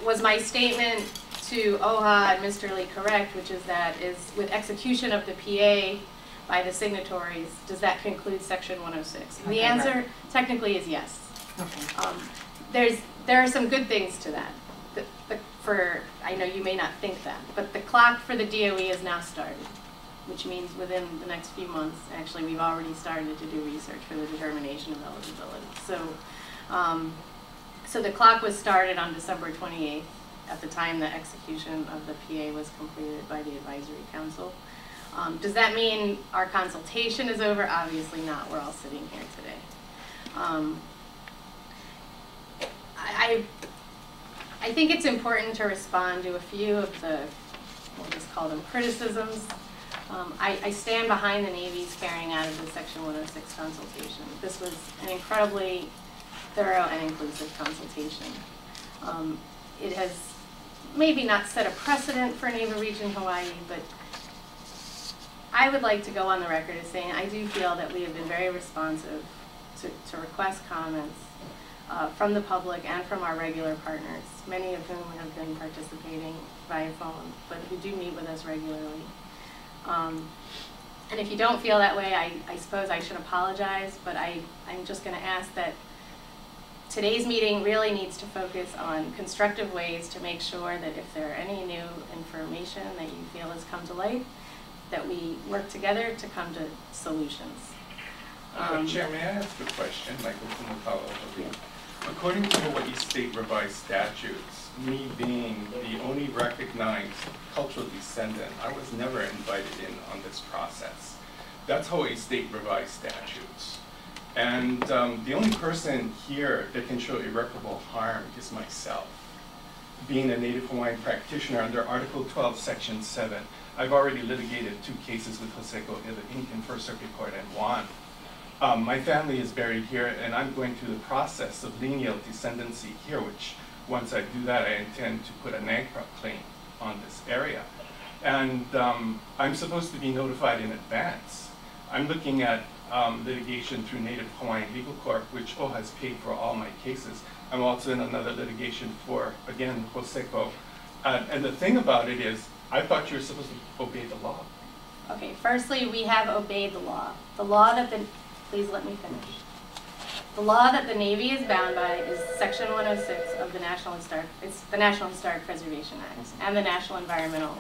Was my statement to OHA and Mr. Lee correct, which is that with execution of the PA by the signatories, does that conclude Section 106? Okay, the answer technically is yes. Okay. There are some good things to that. I know you may not think that, but the clock for the DOE is now started, which means within the next few months, actually we've already started to do research for the determination of eligibility. So the clock was started on December 28th at the time the execution of the PA was completed by the Advisory Council. Does that mean our consultation is over? Obviously not. We're all sitting here today. I think it's important to respond to a few of the, we'll just call them criticisms. I stand behind the Navy's carrying out of the Section 106 consultation. This was an incredibly thorough and inclusive consultation. It has maybe not set a precedent for Naval Region Hawaii, but I would like to go on the record as saying I do feel that we have been very responsive to request comments from the public and from our regular partners, many of whom have been participating via phone, but who do meet with us regularly. And if you don't feel that way, I suppose I should apologize, but I'm just going to ask that today's meeting really needs to focus on constructive ways to make sure that if there are any new information that you feel has come to light, that we work together to come to solutions. Chair, may I ask a question? Michael Kumakawa. According to the Hawaii State Revised Statutes, me being the only recognized cultural descendant, I was never invited in on this process. That's Hawaii State Revised Statutes. And the only person here that can show irreparable harm is myself. Being a Native Hawaiian practitioner under Article 12, Section 7, I've already litigated 2 cases with Hoseko Inc. in First Circuit Court and won. My family is buried here, and I'm going through the process of lineal descendancy here, which once I do that, I intend to put a NAGPRA claim on this area. And I'm supposed to be notified in advance. I'm looking at litigation through Native Hawaiian Legal Corp, which OHA has paid for all my cases. I'm also in another litigation for, again, Hoseko. And the thing about it is, I thought you were supposed to obey the law. Okay, firstly, we have obeyed the law. The law that please let me finish. The law that the Navy is bound by is Section 106 of the National Historic Preservation Act and the National Environmental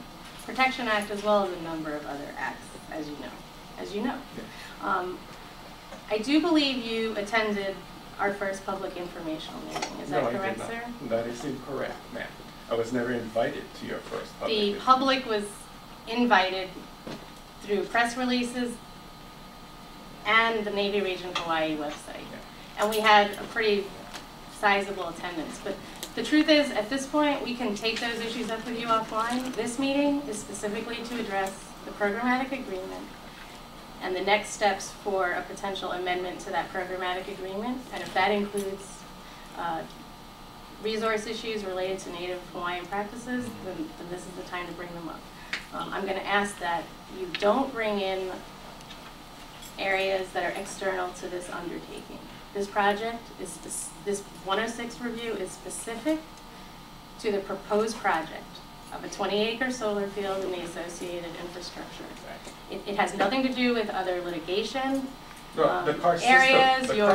Protection Act, as well as a number of other acts, as you know. Yeah. I do believe you attended our first public informational meeting. Is that correct, sir? That is incorrect, ma'am. I was never invited to your first public meeting. The public was invited through press releases and the Navy Region Hawaii website. Yeah. And we had a pretty sizable attendance. But the truth is, at this point, we can take those issues up with you offline. This meeting is specifically to address the programmatic agreement and the next steps for a potential amendment to that programmatic agreement. And if that includes resource issues related to Native Hawaiian practices, then this is the time to bring them up. I'm going to ask that you don't bring in areas that are external to this undertaking. This project is, this 106 review is specific to the proposed project of a 20-acre solar field and the associated infrastructure. It has nothing to do with other litigation. The car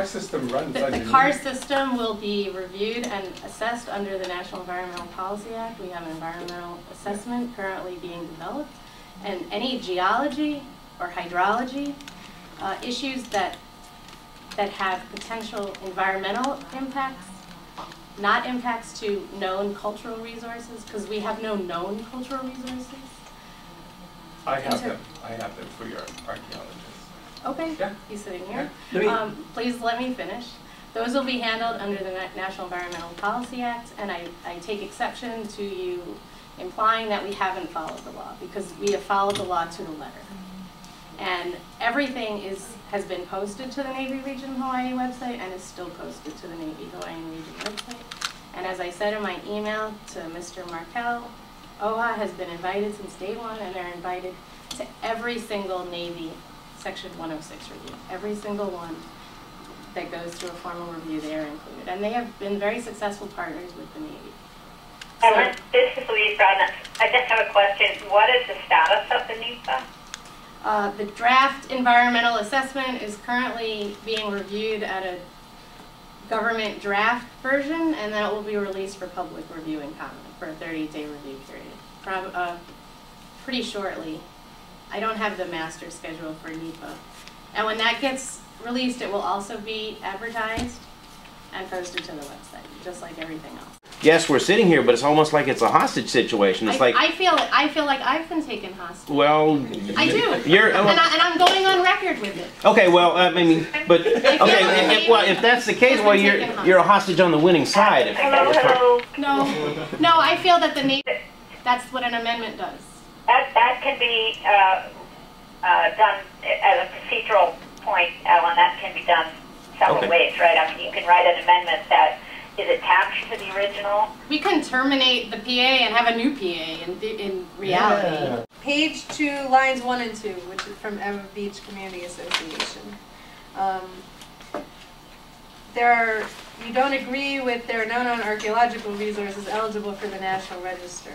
system runs the car system will be reviewed and assessed under the National Environmental Policy Act. We have an environmental assessment currently being developed. And any geology or hydrology issues that have potential environmental impacts, not impacts to known cultural resources, because we have no known cultural resources. I have them for your archaeologists. Okay, yeah. He's sitting here. Yeah. Please let me finish. Those will be handled under the National Environmental Policy Act, and I take exception to you implying that we haven't followed the law, because we have followed the law to the letter. And everything has been posted to the Navy Region Hawaii website and is still posted to the Navy Hawaiian Region website. And as I said in my email to Mr. Markel, OHA has been invited since day one, and they're invited to every single Navy Section 106 review. Every single one that goes through a formal review, they are included. And they have been very successful partners with the Navy. Ellen, this is Louise Brown. I just have a question. What is the status of the NEPA? The draft environmental assessment is currently being reviewed at a government draft version, and then it will be released for public review and comment for a 30-day review period. Pretty shortly. I don't have the master schedule for NEPA. And when that gets released, it will also be advertised and posted to the website, just like everything else. Yes, we're sitting here, but it's almost like it's a hostage situation. It's like I feel like I've been taken hostage. well, I do. You're and I'm going on record with it. okay. Well, I mean, but okay. If that's the case, well, you're a hostage on the winning side. Hello. No. I feel that that's what an amendment does. That can be done as a procedural point, Ellen. That can be done several ways, right? I mean, you can write an amendment that is attached to the original. We can terminate the PA and have a new PA in reality. Yeah. Page 2, lines 1 and 2, which is from Eva Beach Community Association. You don't agree with there are no known archaeological resources eligible for the National Register.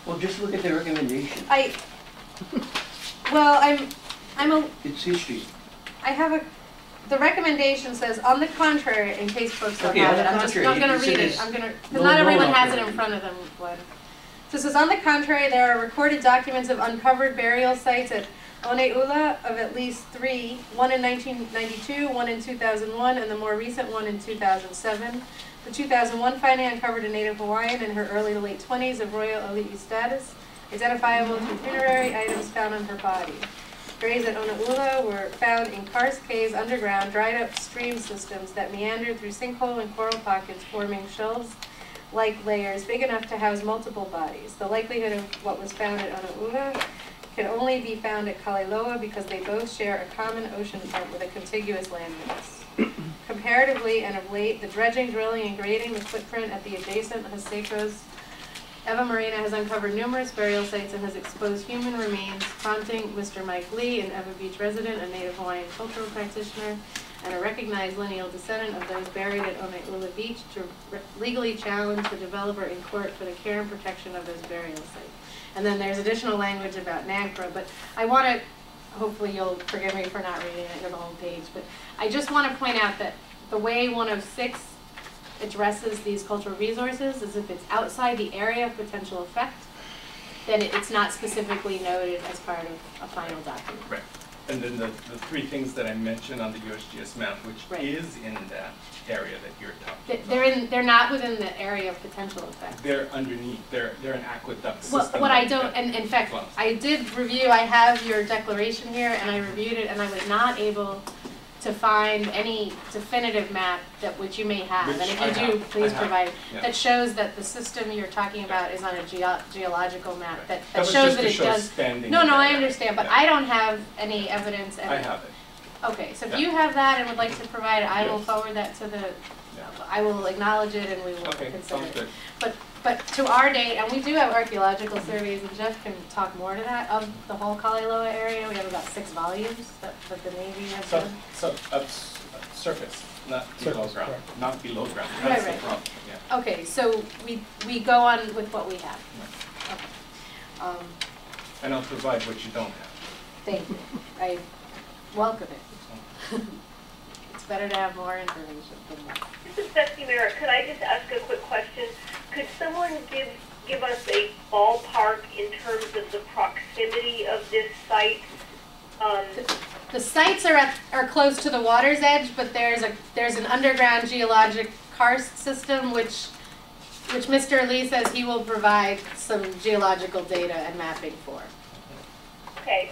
Well, just look at the recommendation. It's history. the recommendation says, on the contrary, in case folks don't Okay, have on it, the I'm contrary, going you to said read it. it's Because not everyone has it in front of them. So it says, on the contrary, there are recorded documents of uncovered burial sites at One'ula of at least 3, one in 1992, one in 2001, and the more recent one in 2007. The 2001 finding uncovered a native Hawaiian in her early to late 20s of royal ali'i status, identifiable through funerary items found on her body. Graves at One'ula were found in karst caves underground, dried up stream systems that meandered through sinkhole and coral pockets, forming shelves-like layers big enough to house multiple bodies. The likelihood of what was found at One'ula can only be found at Kaliloa because they both share a common ocean front with a contiguous landmass. Comparatively, and of late, the dredging, drilling, and grading the footprint at the adjacent Hasekos Eva Marina has uncovered numerous burial sites and has exposed human remains, prompting Mr. Mike Lee, an Eva Beach resident, a native Hawaiian cultural practitioner, and a recognized lineal descendant of those buried at One'ula Beach, to legally challenge the developer in court for the care and protection of those burial sites. And then there's additional language about NAGPRA, but I want to, hopefully you'll forgive me for not reading it, the whole page, but I just want to point out that the way 106 addresses these cultural resources is if it's outside the area of potential effect, then it's not specifically noted as part of a final document. Right. And then the three things that I mentioned on the USGS map, which is in that area that you're talking about. They're not within the area of potential effect. They're underneath. They're an aqueduct system. What I don't, and in fact, I did review, I have your declaration here, and I reviewed it, and I was not able to find any definitive map that which you may have, Which and if you do, please provide, yeah. that shows that the system you're talking about is on a geological map, Right. that was shows just that to it show does. standing No, in I that understand, but area. I don't have any evidence. I have it. Okay, so if Yeah. you have that and would like to provide it, I will Yes. forward that to the, Yeah. I will acknowledge it and we will Okay, consider sounds it. good. But to our date, and we do have archaeological surveys, and Jeff can talk more to that, of the whole Kaliloa area. We have about 6 volumes that the Navy has done. Surface, not below ground. correct. Not below ground. Right, That's right. the problem. Yeah. Okay, so we go on with what we have. Okay. And I'll provide what you don't have. Thank you. I welcome it. It's better to have more information than less. This is Betsy Merritt. Could I just ask a quick question? Could someone give us a ballpark in terms of the proximity of this site? The sites are close to the water's edge, but there's an underground geologic karst system which Mr. Lee says he will provide some geological data and mapping for. Okay,